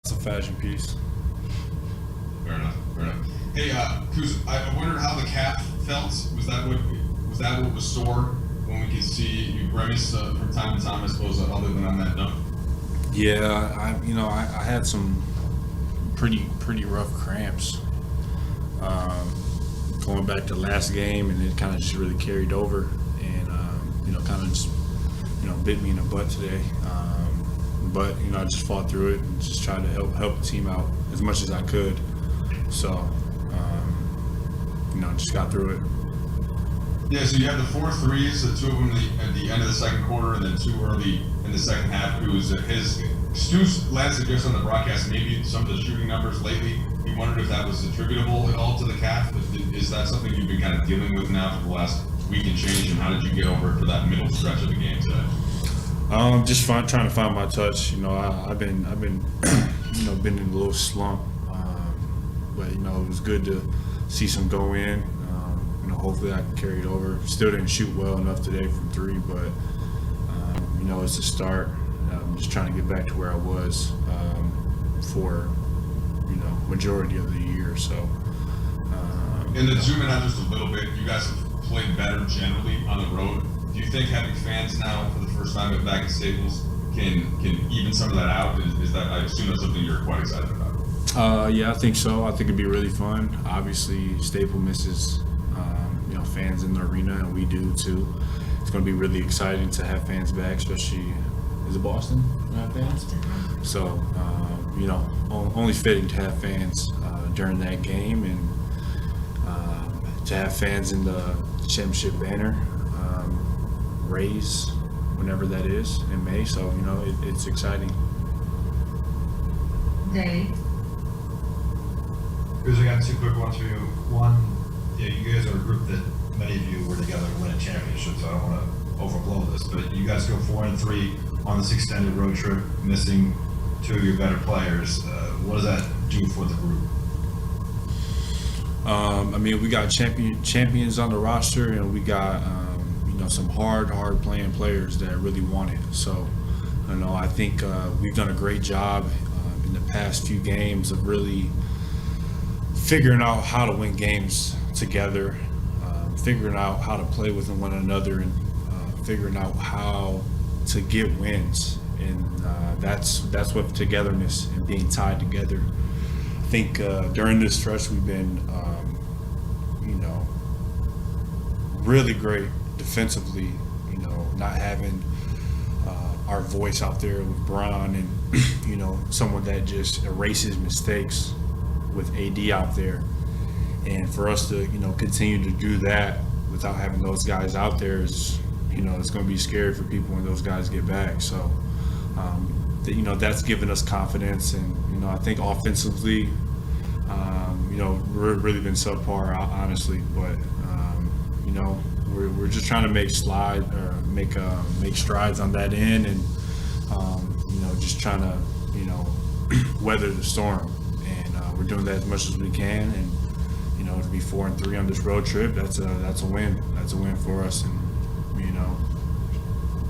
It's a fashion piece. Fair enough. Hey, Kuz, I wondered how the calf felt. Was that what was sore when we could see you grimace from time to time? I suppose other than on that note. Yeah, I had some pretty rough cramps. Going back to last game, and it kind of just really carried over, and kind of just bit me in the butt today. But I just fought through it and just tried to help the team out as much as I could. So just got through it. Yeah, so you had the 4 threes, the 2 of them at the end of the second quarter, and then 2 early in the second half. It was Stu's last suggestion on the broadcast, maybe some of the shooting numbers lately. He wondered if that was attributable at all to the calf. Is that something you've been kind of dealing with now for the last week and change? And how did you get over it for that middle stretch of the game today? Just trying to find my touch. I've been been in a little slump, but it was good to see some go in. Hopefully I can carry it over. Still didn't shoot well enough today from 3, but it's a start. I'm just trying to get back to where I was for majority of the year. So. And then zooming out just a little bit, you guys have played better generally on the road. Do you think having fans now for the first time back at Staples can even some of that out? Is that, I assume that's something you're quite excited about? Yeah, I think so. I think it'd be really fun. Obviously, Staples misses fans in the arena, and we do too. It's going to be really exciting to have fans back, especially is it Boston have fans? So only fitting to have fans during that game, and to have fans in the championship banner raise whenever that is in May. So it's exciting. Dave. Because I got 2 quick ones for you. One, you guys are a group that many of you were together to win a championship, so I don't want to overblow this, but you guys go 4-3 on this extended road trip, missing 2 of your better players. What does that do for the group? We got champions on the roster, and we got some hard playing players that really want it. So I think we've done a great job in the past few games of really figuring out how to win games together, figuring out how to play with one another, and figuring out how to get wins. And that's what togetherness and being tied together. I think during this stretch we've been really great defensively, not having our voice out there with Bron, and someone that just erases mistakes with AD out there. And for us to continue to do that without having those guys out there is it's going to be scary for people when those guys get back. So that's given us confidence. And I think offensively we're really been subpar, honestly, but we're just trying to make strides on that end, and just trying to weather the storm. And we're doing that as much as we can. And to be 4-3 on this road trip, that's a win. That's a win for us. And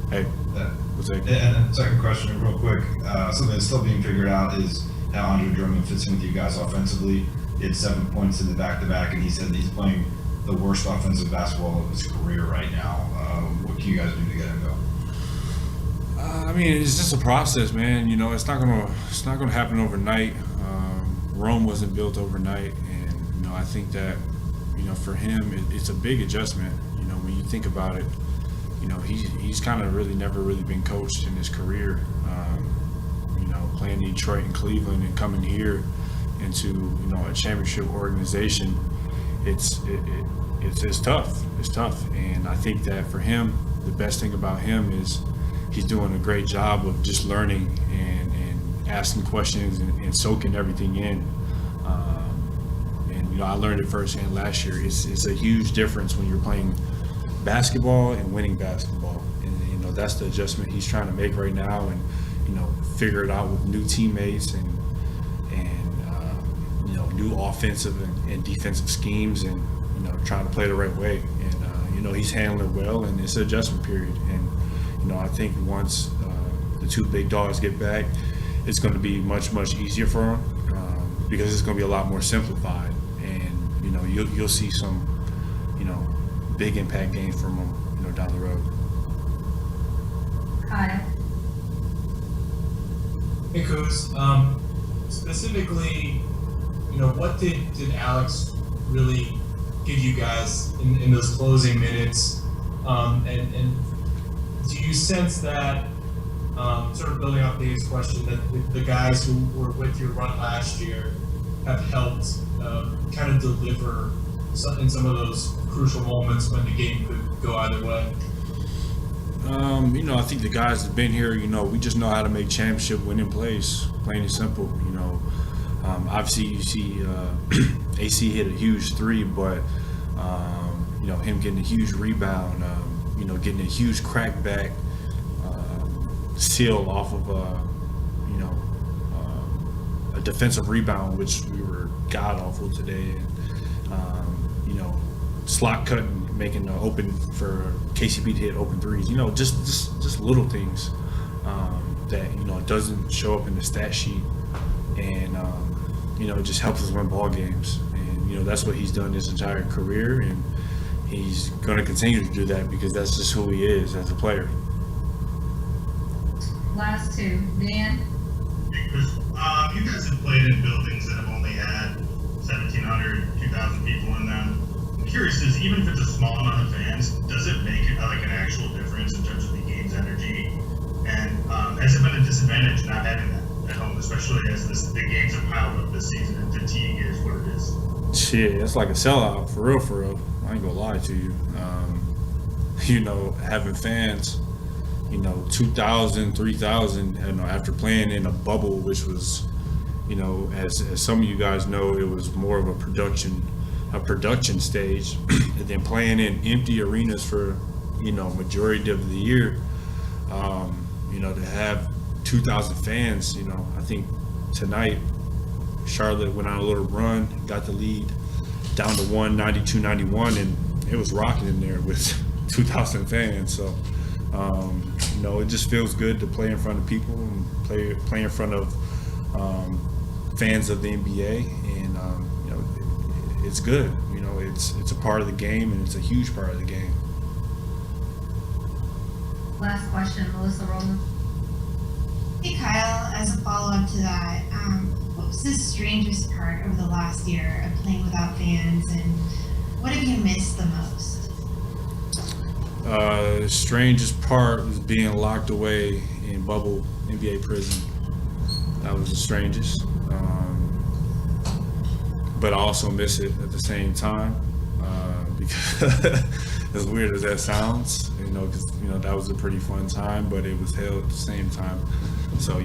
hey, we'll take it. And second question, real quick, something that's still being figured out is how Andre Drummond fits in with you guys offensively. He had 7 points in the back-to-back, and he said that he's playing the worst offensive basketball of his career right now. What can you guys do to get him going? It's just a process, man. It's not gonna happen overnight. Rome wasn't built overnight, and I think that for him it's a big adjustment. When you think about it, he's kind of never really been coached in his career. Playing Detroit and Cleveland and coming here into a championship organization, it's tough. It's tough, and I think that for him, the best thing about him is he's doing a great job of just learning and asking questions and soaking everything in. And I learned it firsthand last year. It's a huge difference when you're playing basketball and winning basketball, and that's the adjustment he's trying to make right now, and figure it out with new teammates and new offensive and defensive schemes, and trying to play the right way. And he's handling it well, and it's an adjustment period. And I think once the 2 big dogs get back, it's going to be much easier for him because it's going to be a lot more simplified, and you'll see some big impact games from him down the road. Kyle. Hey, Kuz. Specifically, what did Alex really give you guys in those closing minutes? And do you sense that, sort of building off Dave's question, that the guys who were with your run last year have helped kind of deliver in some of those crucial moments when the game could go either way? I think the guys that have been here, we just know how to make championship winning plays, plain and simple. Obviously you see AC hit a huge three, but him getting a huge rebound, getting a huge crackback seal off of a defensive rebound, which we were god awful today, and slot cutting, making the open for KCP to hit open threes. Just little things that it doesn't show up in the stat sheet, and it just helps us win ball games. And that's what he's done his entire career, and he's going to continue to do that because that's just who he is as a player. Last two. Dan. You guys have played in buildings that have only had 1,700, 2,000 people in them. I'm curious, even if it's a small amount of fans, does it make like an actual difference in terms of the game's energy? And has it been a disadvantage not having that at home, especially as the games have piled up this season and fatigue is what it is? Shit, it's like a sellout, for real. I ain't gonna lie to you. Having fans, 2,000, 3,000, after playing in a bubble, which was, as some of you guys know, it was more of a production stage, and then playing in empty arenas for, majority of the year, to have 2,000 fans, I think tonight Charlotte went on a little run, got the lead down to 192-91, and it was rocking in there with 2,000 fans. So, it just feels good to play in front of people and play in front of fans of the NBA, and it's good. It's a part of the game, and it's a huge part of the game. Last question, Melissa Rowland. Hey Kyle, as a follow-up to that, what was the strangest part of the last year of playing without fans, and what have you missed the most? The strangest part was being locked away in bubble NBA prison. That was the strangest. But I also miss it at the same time because as weird as that sounds, because that was a pretty fun time, but it was hell at the same time. So